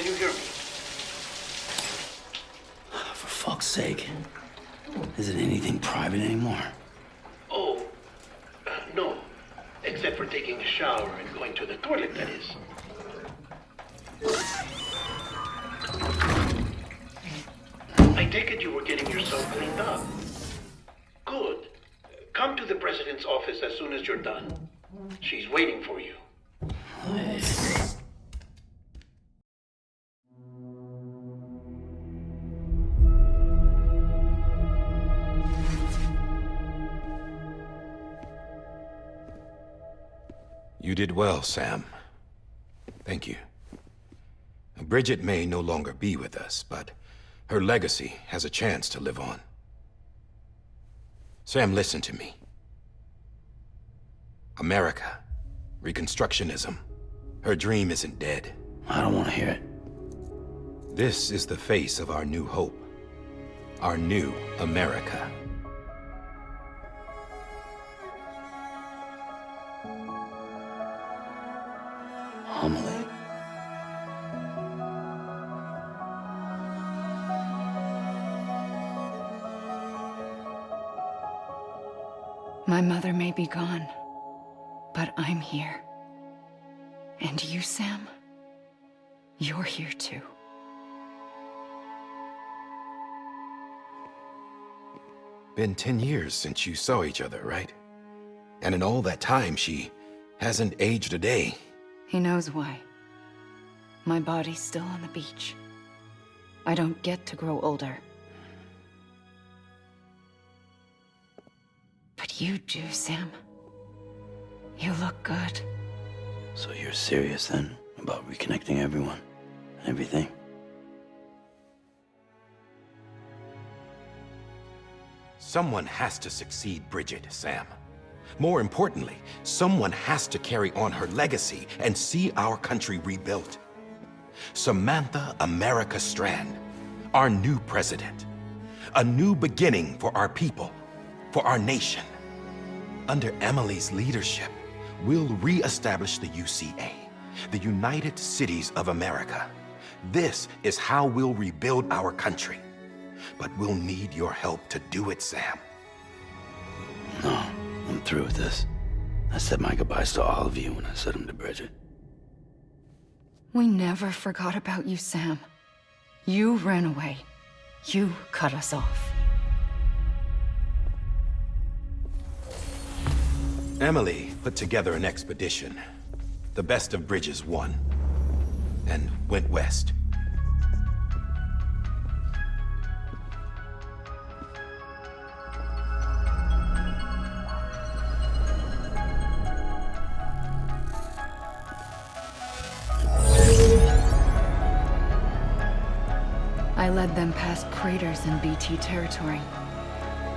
you hear me? For fuck's sake. Isn't anything private anymore? Oh, no. Except for taking a shower and going to the toilet, that is. I take it you were getting yourself cleaned up. Good. Come to the president's office as soon as you're done. She's waiting for you. You did well, Sam. Thank you. Bridget may no longer be with us, but her legacy has a chance to live on. Sam, listen to me. America, Reconstructionism, her dream isn't dead. I don't want to hear it. This is the face of our new hope. Our new America. Homily. My mother may be gone, but I'm here. And you, Sam? You're here too. Been 10 years since you saw each other, right? And in all that time, she hasn't aged a day. He knows why. My body's still on the beach. I don't get to grow older. But you do, Sam. You look good. So you're serious then about reconnecting everyone and everything? Someone has to succeed Bridget, Sam. More importantly, someone has to carry on her legacy and see our country rebuilt. Samantha America Strand, our new president. A new beginning for our people, for our nation. Under Emily's leadership, we'll re-establish the UCA, the United Cities of America. This is how we'll rebuild our country. But we'll need your help to do it, Sam. No, I'm through with this. I said my goodbyes to all of you when I said them to Bridget. We never forgot about you, Sam. You ran away. You cut us off. Emily put together an expedition. The best of Bridges won. And went west. I led them past craters in BT territory.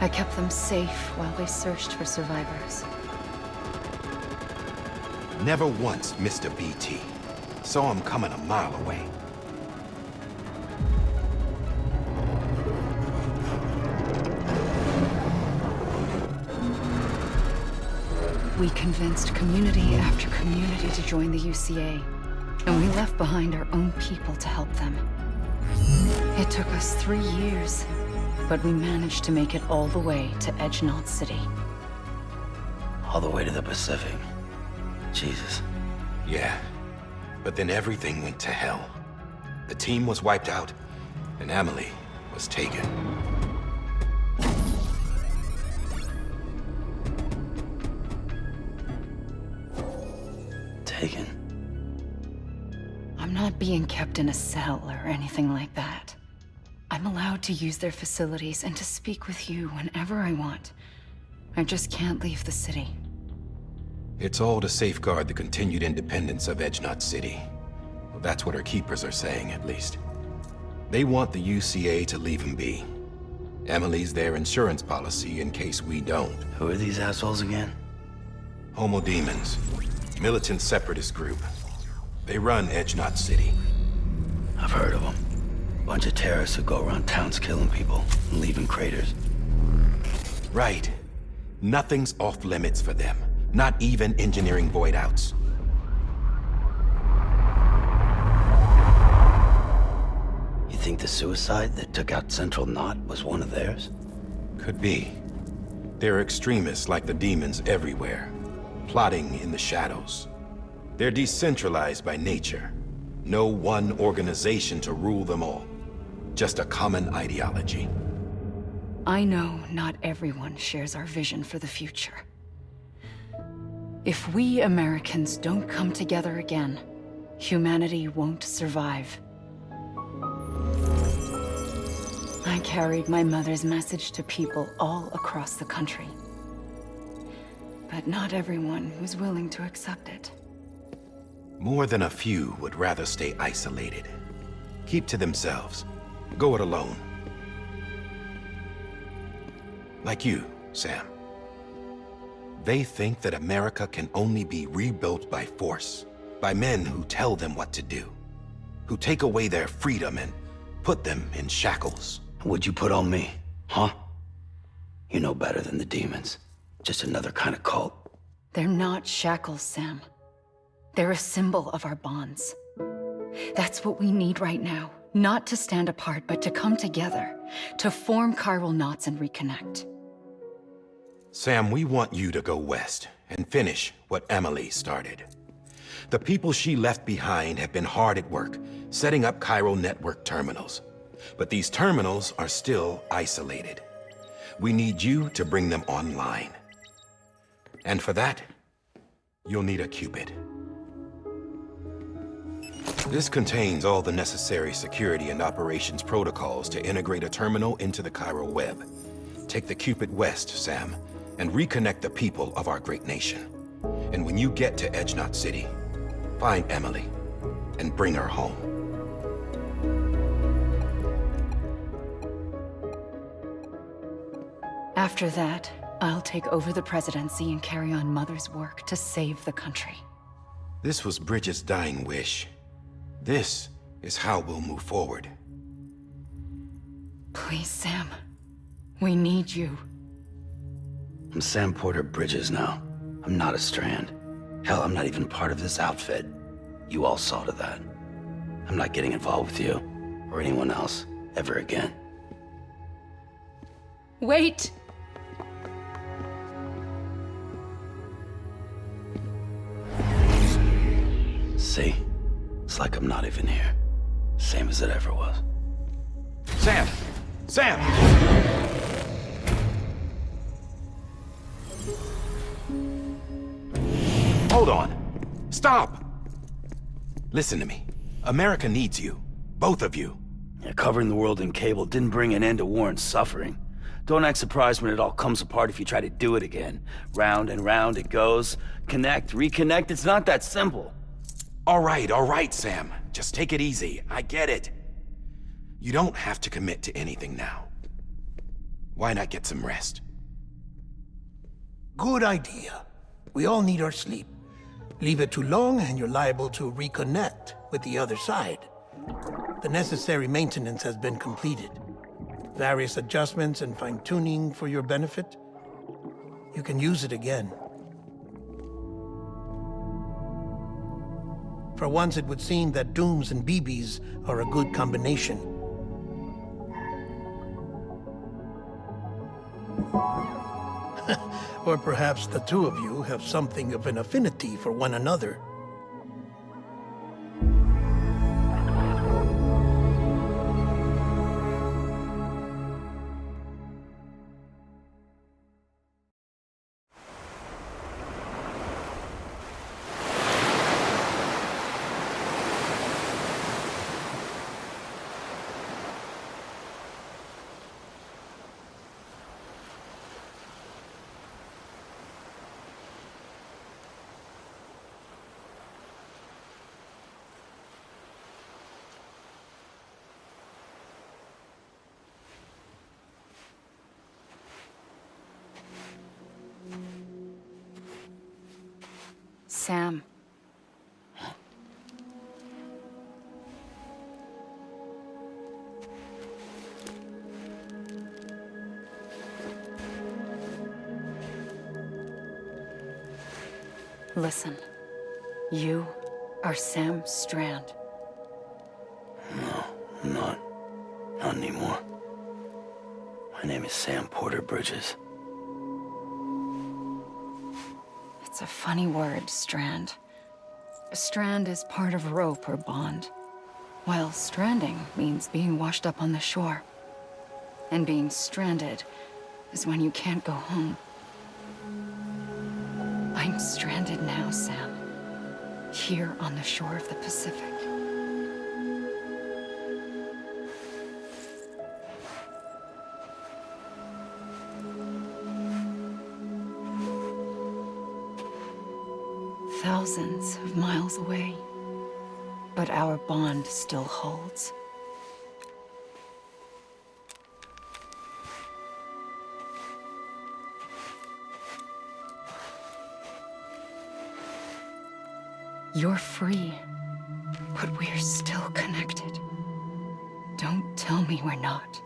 I kept them safe while they searched for survivors. Never once missed a BT. Saw him coming a mile away. We convinced community after community to join the UCA, and we left behind our own people to help them. It took us 3 years, but we managed to make it all the way to Edge-Knot City. All the way to the Pacific. Jesus. Yeah, but then everything went to hell. The team was wiped out, and Emily was taken. Taken? I'm not being kept in a cell or anything like that. I'm allowed to use their facilities and to speak with you whenever I want. I just can't leave the city. It's all to safeguard the continued independence of Edge-Knot City. Well, that's what our keepers are saying, at least. They want the UCA to leave him be. Emily's their insurance policy in case we don't. Who are these assholes again? Homo Demons. Militant separatist group. They run Edge-Knot City. I've heard of them. Bunch of terrorists who go around towns killing people and leaving craters. Right. Nothing's off limits for them. Not even engineering void outs. You think the suicide that took out Central Knot was one of theirs? Could be. There are extremists like the demons everywhere, plotting in the shadows. They're decentralized by nature. No one organization to rule them all. Just a common ideology. I know not everyone shares our vision for the future. If we Americans don't come together again, humanity won't survive. I carried my mother's message to people all across the country. But not everyone was willing to accept it. More than a few would rather stay isolated. Keep to themselves. Go it alone. Like you, Sam. They think that America can only be rebuilt by force, by men who tell them what to do, who take away their freedom and put them in shackles. What'd you put on me, huh? You know better than the demons. Just another kind of cult. They're not shackles, Sam. They're a symbol of our bonds. That's what we need right now. Not to stand apart, but to come together, to form chiral knots and reconnect. Sam, we want you to go west and finish what Emily started. The people she left behind have been hard at work, setting up chiral network terminals. But these terminals are still isolated. We need you to bring them online. And for that, you'll need a Cupid. This contains all the necessary security and operations protocols to integrate a terminal into the chiral web. Take the Cupid west, Sam, and reconnect the people of our great nation. And when you get to Edge Knot City, find Emily and bring her home. After that, I'll take over the presidency and carry on Mother's work to save the country. This was Bridget's dying wish. This is how we'll move forward. Please, Sam. We need you. I'm Sam Porter Bridges now. I'm not a Strand. Hell, I'm not even part of this outfit. You all saw to that. I'm not getting involved with you, or anyone else, ever again. Wait! See? It's like I'm not even here. Same as it ever was. Sam! Sam! Hold on. Stop! Listen to me. America needs you. Both of you. Yeah, covering the world in cable didn't bring an end to war and suffering. Don't act surprised when it all comes apart if you try to do it again. Round and round it goes. Connect, reconnect, it's not that simple. All right, Sam. Just take it easy. I get it. You don't have to commit to anything now. Why not get some rest? Good idea. We all need our sleep. Leave it too long and you're liable to reconnect with the other side. The necessary maintenance has been completed. Various adjustments and fine-tuning for your benefit. You can use it again. For once, it would seem that Dooms and BBs are a good combination. Or perhaps the two of you have something of an affinity for one another. Sam. Listen. You are Sam Strand. No, I'm not. Sam Porter Bridges. It's a funny word, strand. A strand is part of rope or bond, while stranding means being washed up on the shore. And being stranded is when you can't go home. I'm stranded now, Sam. Here on the shore of the Pacific. Thousands of miles away, but our bond still holds. You're free, but we're still connected. Don't tell me we're not.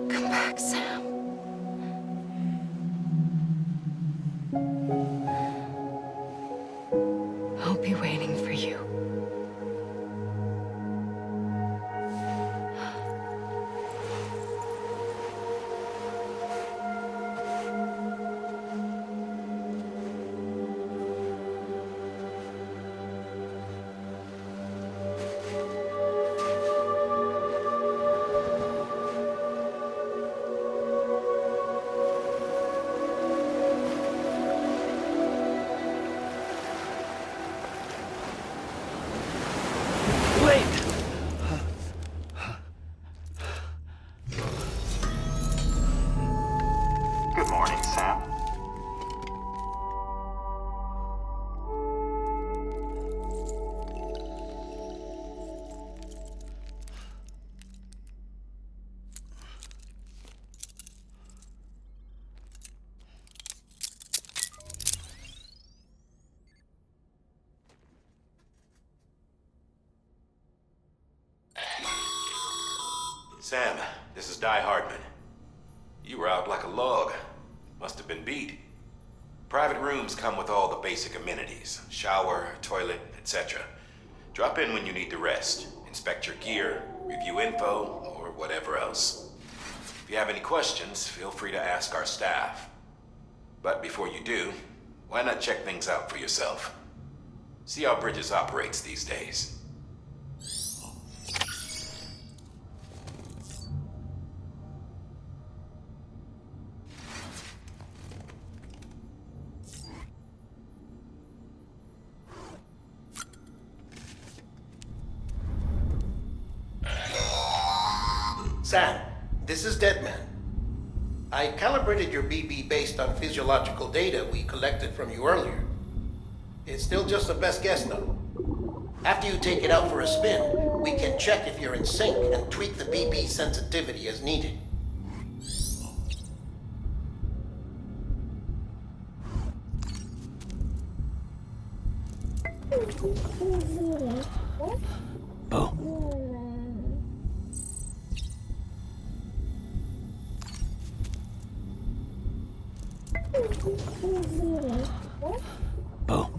Come back, Sam. I'll be waiting for you. Good morning, Sam. Sam, this is Di Hardman. You were out like a log. Must have been beat. Private rooms come with all the basic amenities. Shower, toilet, etc. Drop in when you need to rest. Inspect your gear, review info, or whatever else. If you have any questions, feel free to ask our staff. But before you do, why not check things out for yourself? See how Bridges operates these days. Sam, this is Deadman. I calibrated your BB based on physiological data we collected from you earlier. It's still just a best guess, though. After you take it out for a spin, we can check if you're in sync and tweak the BB sensitivity as needed. Oh. Oh.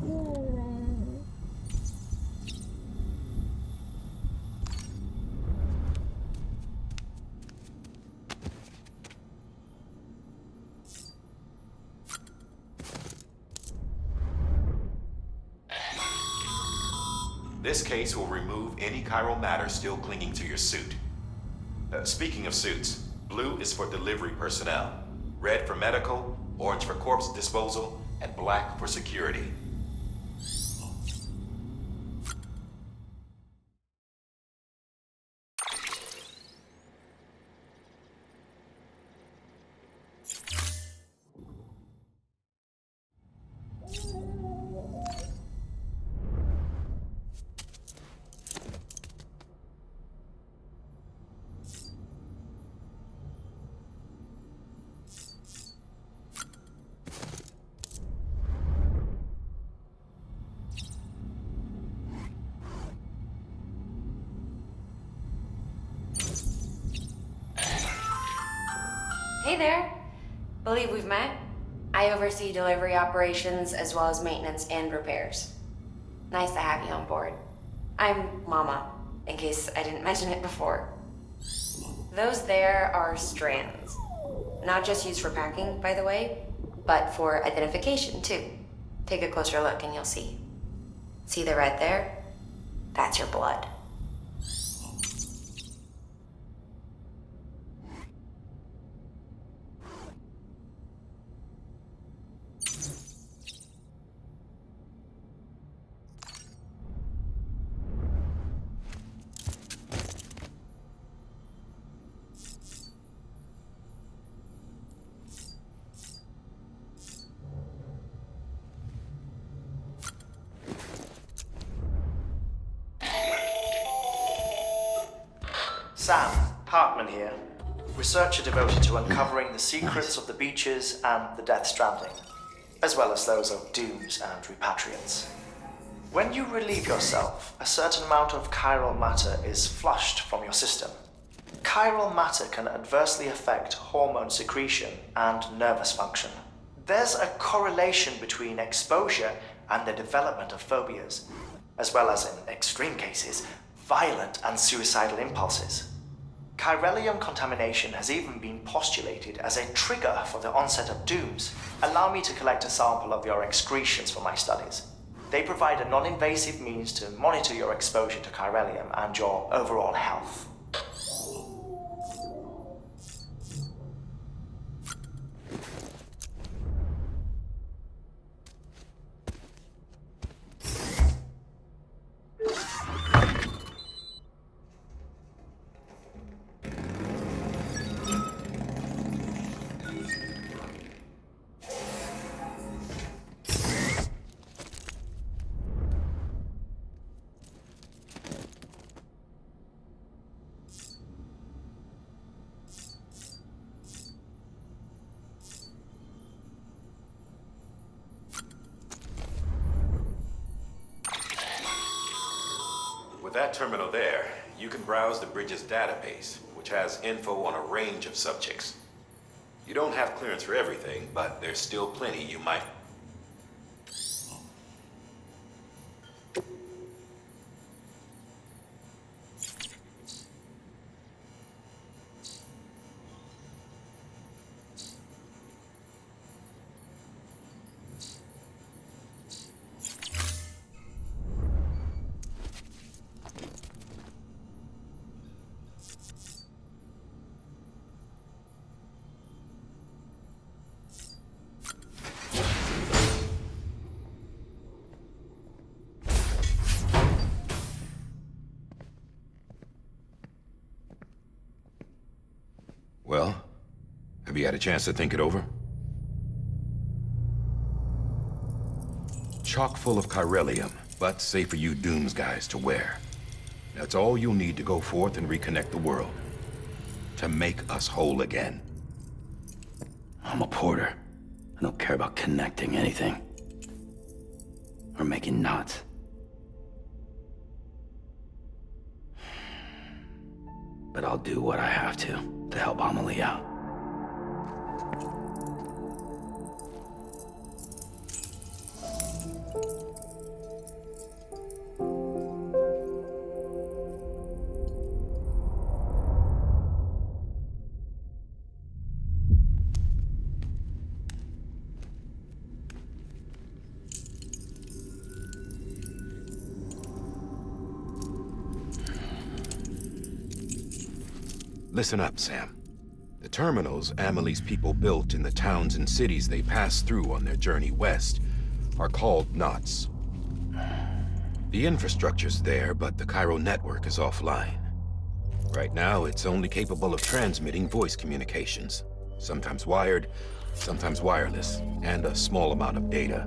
This case will remove any chiral matter still clinging to your suit. Speaking of suits, blue is for delivery personnel, red for medical, orange for corpse disposal, and black for security. Hey there. Believe we've met. I oversee delivery operations as well as maintenance and repairs. Nice to have you on board. I'm Mama, in case I didn't mention it before. Those there are strands. Not just used for packing, by the way, but for identification too. Take a closer look and you'll see. See the red there? That's your blood. Sam, Hartman here, researcher devoted to uncovering the secrets of the beaches and the Death Stranding, as well as those of dooms and repatriates. When you relieve yourself, a certain amount of chiral matter is flushed from your system. Chiral matter can adversely affect hormone secretion and nervous function. There's a correlation between exposure and the development of phobias, as well as, in extreme cases, violent and suicidal impulses. Chiralium contamination has even been postulated as a trigger for the onset of dooms. Allow me to collect a sample of your excretions for my studies. They provide a non-invasive means to monitor your exposure to chiralium and your overall health. With that terminal there, you can browse the bridge's database, which has info on a range of subjects. You don't have clearance for everything, but there's still plenty you might... Well, have you had a chance to think it over? Chock full of chiralium, but safe for you Dooms guys to wear. That's all you'll need to go forth and reconnect the world. To make us whole again. I'm a porter. I don't care about connecting anything. Or making knots. But I'll do what I have to help Amelie out. Listen up, Sam. The terminals Amelie's people built in the towns and cities they passed through on their journey west are called knots. The infrastructure's there, but the Cairo network is offline. Right now, it's only capable of transmitting voice communications. Sometimes wired, sometimes wireless, and a small amount of data.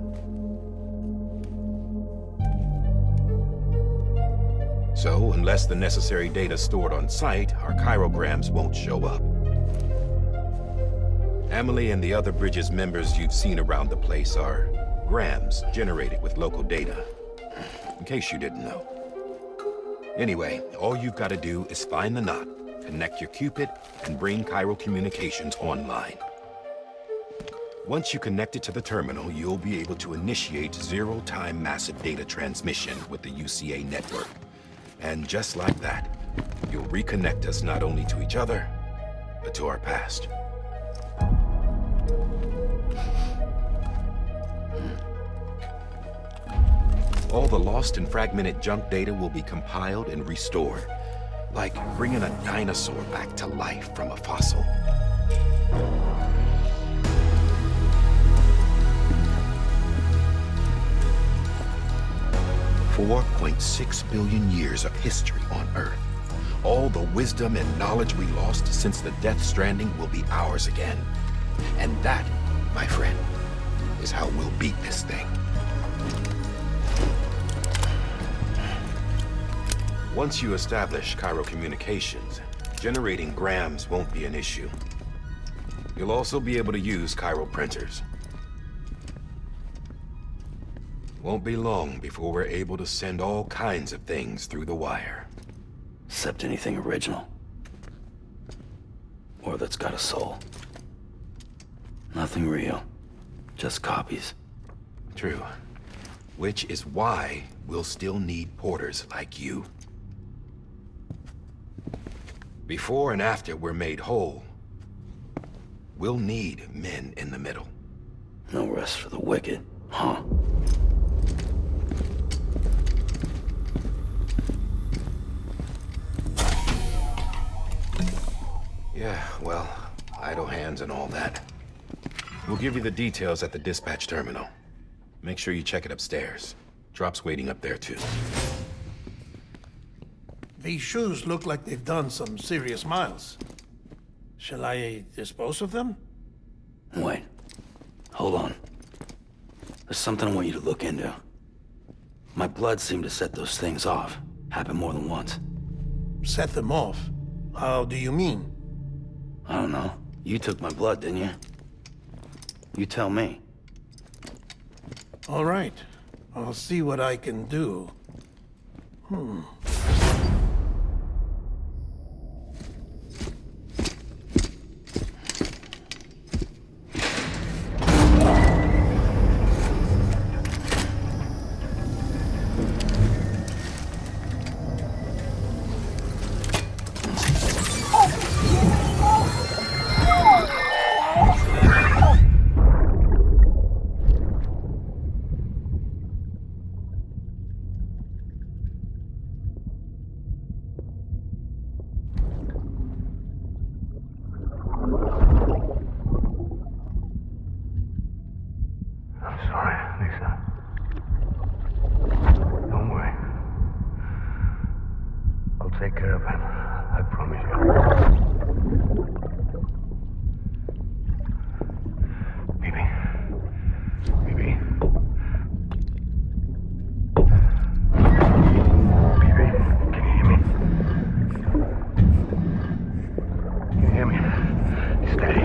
So, unless the necessary data stored on site, our chirograms won't show up. Amelie and the other Bridges members you've seen around the place are grams generated with local data. In case you didn't know. Anyway, all you've got to do is find the knot, connect your Cupid, and bring chiral communications online. Once you connect it to the terminal, you'll be able to initiate zero-time massive data transmission with the UCA network. And just like that, you'll reconnect us not only to each other, but to our past. All the lost and fragmented junk data will be compiled and restored, like bringing a dinosaur back to life from a fossil. $4.6 billion years of history on Earth. All the wisdom and knowledge we lost since the Death Stranding will be ours again. And that, my friend, is how we'll beat this thing. Once you establish chiral communications, generating grams won't be an issue. You'll also be able to use chiral printers. Won't be long before we're able to send all kinds of things through the wire. Except anything original. Or that's got a soul. Nothing real. Just copies. True. Which is why we'll still need porters like you. Before and after we're made whole, we'll need men in the middle. No rest for the wicked, huh? Yeah, well, idle hands and all that. We'll give you the details at the dispatch terminal. Make sure you check it upstairs. Drop's waiting up there, too. These shoes look like they've done some serious miles. Shall I dispose of them? Wait. Hold on. There's something I want you to look into. My blood seemed to set those things off. Happened more than once. Set them off? How do you mean? I don't know. You took my blood, didn't you? You tell me. All right. I'll see what I can do. Take care of him. I promise you. Baby. Baby. Baby, can you hear me? Can you hear me? Steady.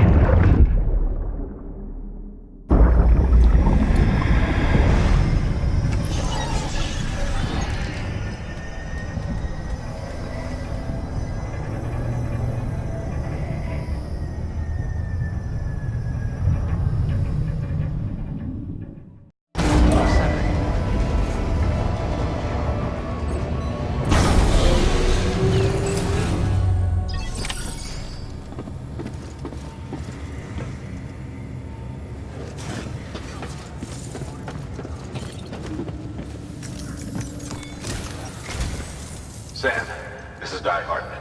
Sam, this is Di Hartman.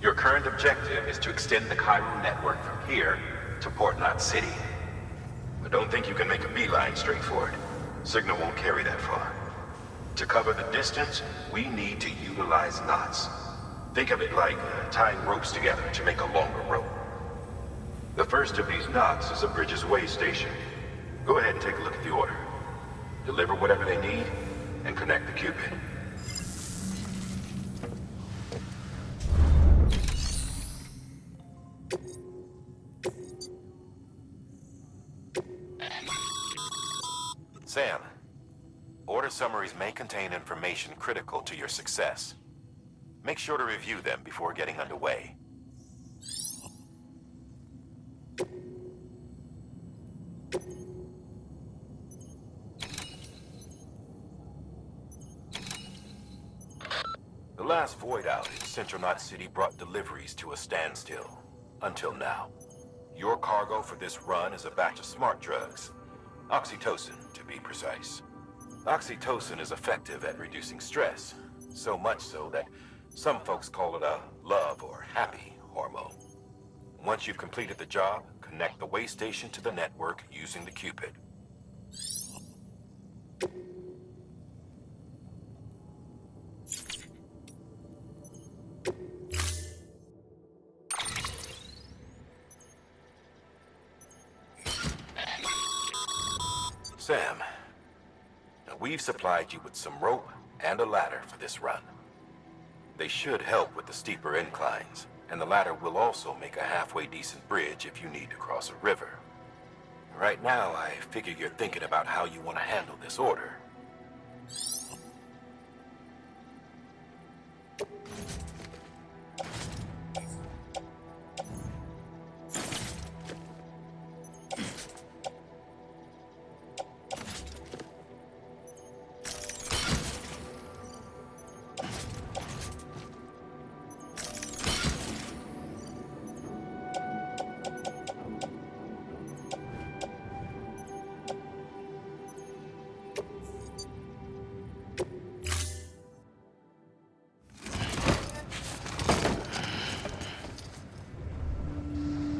Your current objective is to extend the chiral network from here to Port Knot City. But don't think you can make a beeline straight for it. Signal won't carry that far. To cover the distance, we need to utilize knots. Think of it like tying ropes together to make a longer rope. The first of these knots is a Bridges Way station. Go ahead and take a look at the order. Deliver whatever they need, and connect the Cupid. Sam, order summaries may contain information critical to your success. Make sure to review them before getting underway. The last void out in Central Knot City brought deliveries to a standstill. Until now. Your cargo for this run is a batch of smart drugs. Oxytocin, to be precise. Oxytocin is effective at reducing stress. So much so that some folks call it a love or happy hormone. Once you've completed the job, connect the way station to the network using the Cupid. Sam, now we've supplied you with some rope and a ladder for this run. They should help with the steeper inclines, and the ladder will also make a halfway decent bridge if you need to cross a river. Right now, I figure you're thinking about how you want to handle this order.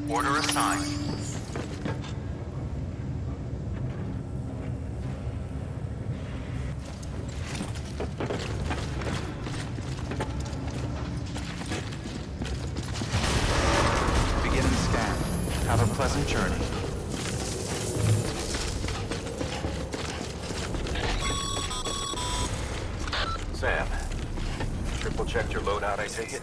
Order assigned. Beginning scan. Have a pleasant journey. Sam, triple checked your loadout, I take it?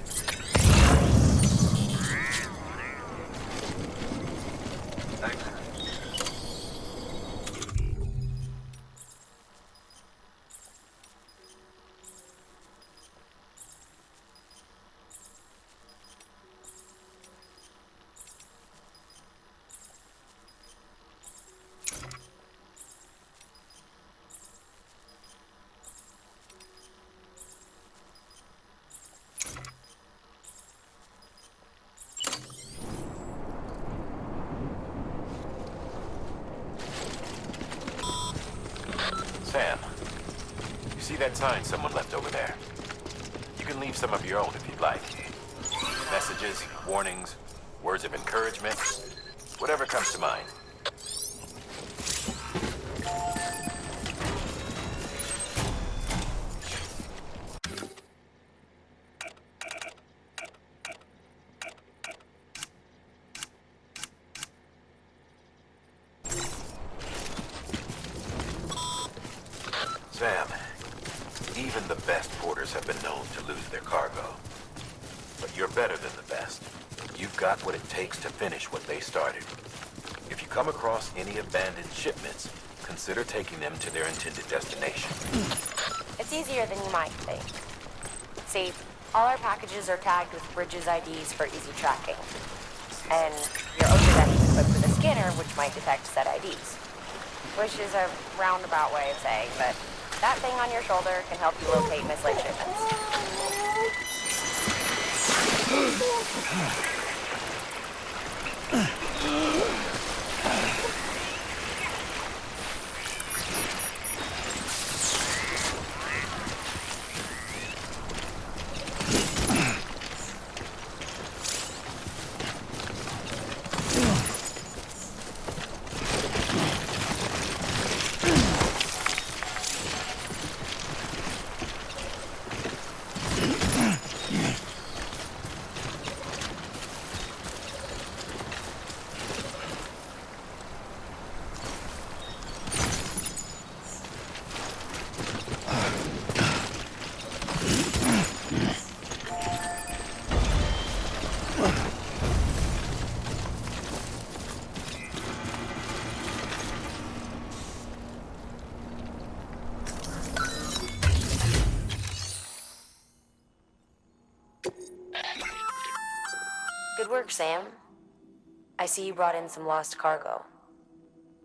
Sam, you see that sign someone left over there? You can leave some of your own if you'd like. Messages, warnings, words of encouragement, whatever comes to mind. Sam, even the best porters have been known to lose their cargo. But you're better than the best. You've got what it takes to finish what they started. If you come across any abandoned shipments, consider taking them to their intended destination. It's easier than you might think. See, all our packages are tagged with Bridges IDs for easy tracking. And your overdeck is equipped with a scanner which might detect said IDs. Which is a roundabout way of saying, but that thing on your shoulder can help you locate mislaid shipments. Good work, Sam. I see you brought in some lost cargo.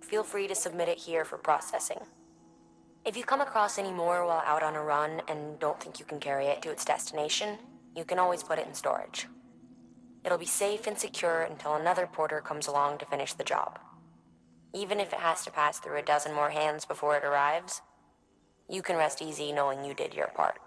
Feel free to submit it here for processing. If you come across any more while out on a run and don't think you can carry it to its destination, you can always put it in storage. It'll be safe and secure until another porter comes along to finish the job. Even if it has to pass through a dozen more hands before it arrives, you can rest easy knowing you did your part.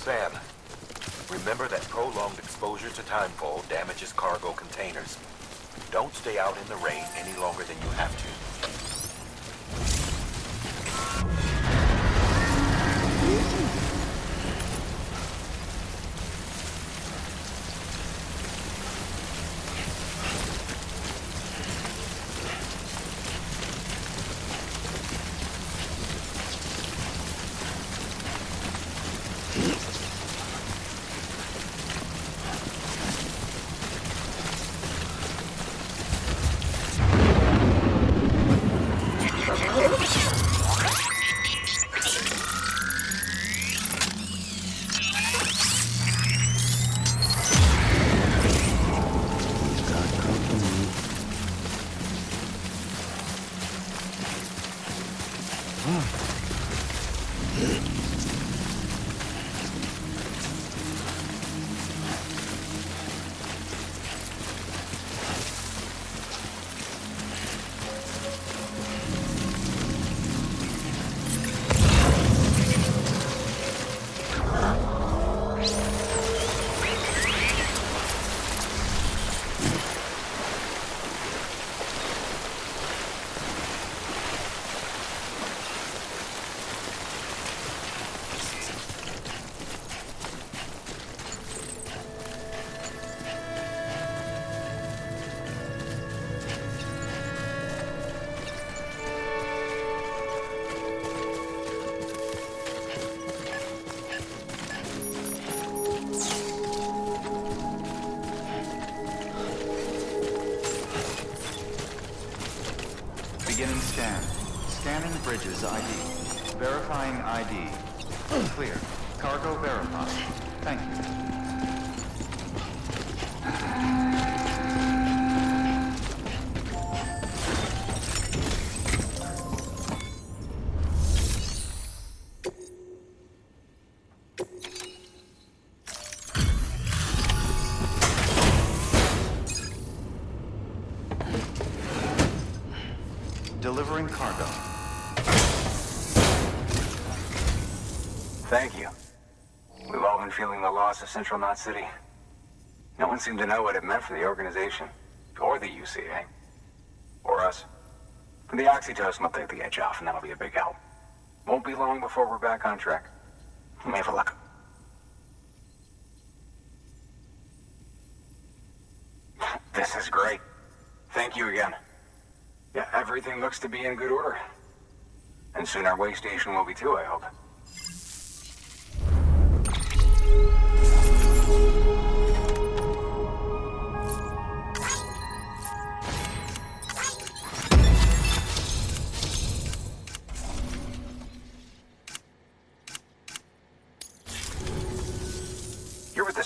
Sam, remember that prolonged exposure to timefall damages cargo containers. Don't stay out in the rain any longer than you have to. Beginning scan. Scanning bridges ID. Verifying ID. Clear. Cargo verified. Thank you. Delivering cargo. Thank you. We've all been feeling the loss of Central Knot City. No one seemed to know what it meant for the organization, or the UCA, or us. The oxytocin will take the edge off, and that'll be a big help. Won't be long before we're back on track. We may have a look. This is great. Thank you again. Yeah, everything looks to be in good order. And soon our way station will be too, I hope.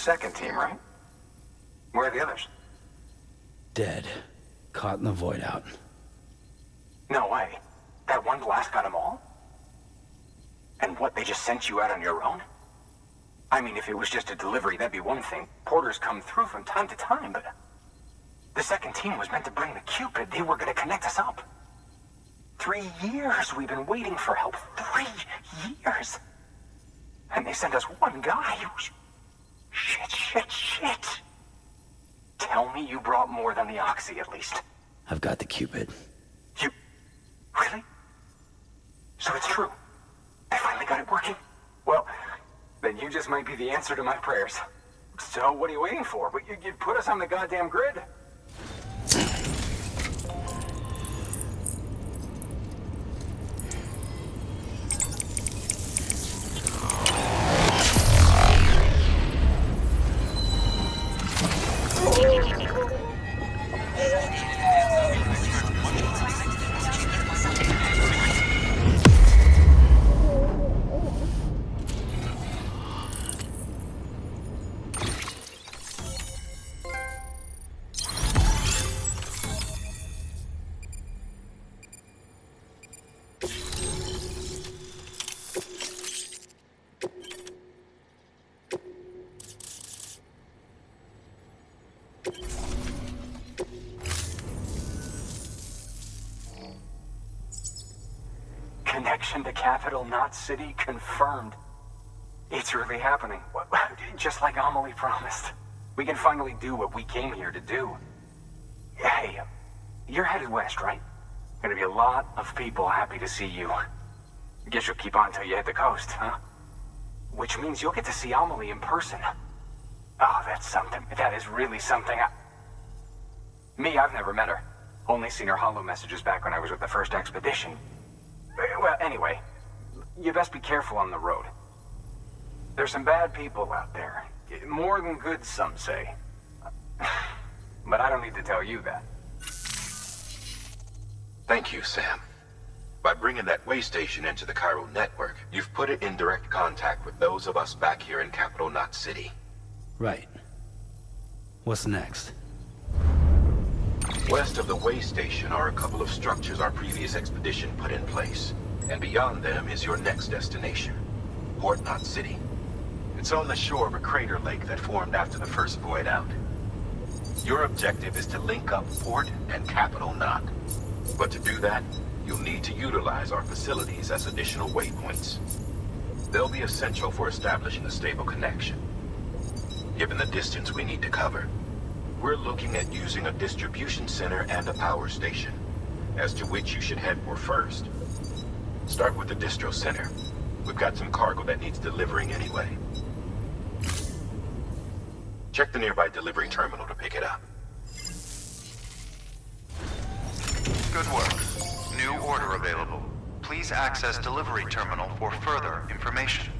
second team, right? Where are the others? Dead. Caught in the void out. No way. That one blast got them all? And what, they just sent you out on your own? I mean, if it was just a delivery, that'd be one thing. Porters come through from time to time, but... The second team was meant to bring the Cupid. They were gonna connect us up. 3 years we've been waiting for help. 3 years! And they sent us one guy. Shit. Tell me you brought more than the Oxy, at least. I've got the Cupid. You... Really? So it's true. They finally got it working? Well, then you just might be the answer to my prayers. So what are you waiting for? You put us on the goddamn grid. Connection to capital, not city, confirmed. It's really happening. Just like Amelie promised. We can finally do what we came here to do. Hey, you're headed west, right? Gonna be a lot of people happy to see you. Guess you'll keep on till you hit the coast, huh? Which means you'll get to see Amelie in person. Oh, that's something. That is really something. Me, I've never met her. Only seen her holo messages back when I was with the first expedition. Well, anyway, you best be careful on the road. There's some bad people out there. More than good, some say. But I don't need to tell you that. Thank you, Sam. By bringing that way station into the Cairo network, you've put it in direct contact with those of us back here in Capital Knot City. Right. What's next? West of the way station are a couple of structures our previous expedition put in place. And beyond them is your next destination, Port Knot City. It's on the shore of a crater lake that formed after the first void out. Your objective is to link up Port and Capital Knot. But to do that, you'll need to utilize our facilities as additional waypoints. They'll be essential for establishing a stable connection. Given the distance we need to cover, we're looking at using a distribution center and a power station, as to which you should head for first. Start with the distro center. We've got some cargo that needs delivering anyway. Check the nearby delivery terminal to pick it up. Good work. New order available. Please access delivery terminal for further information.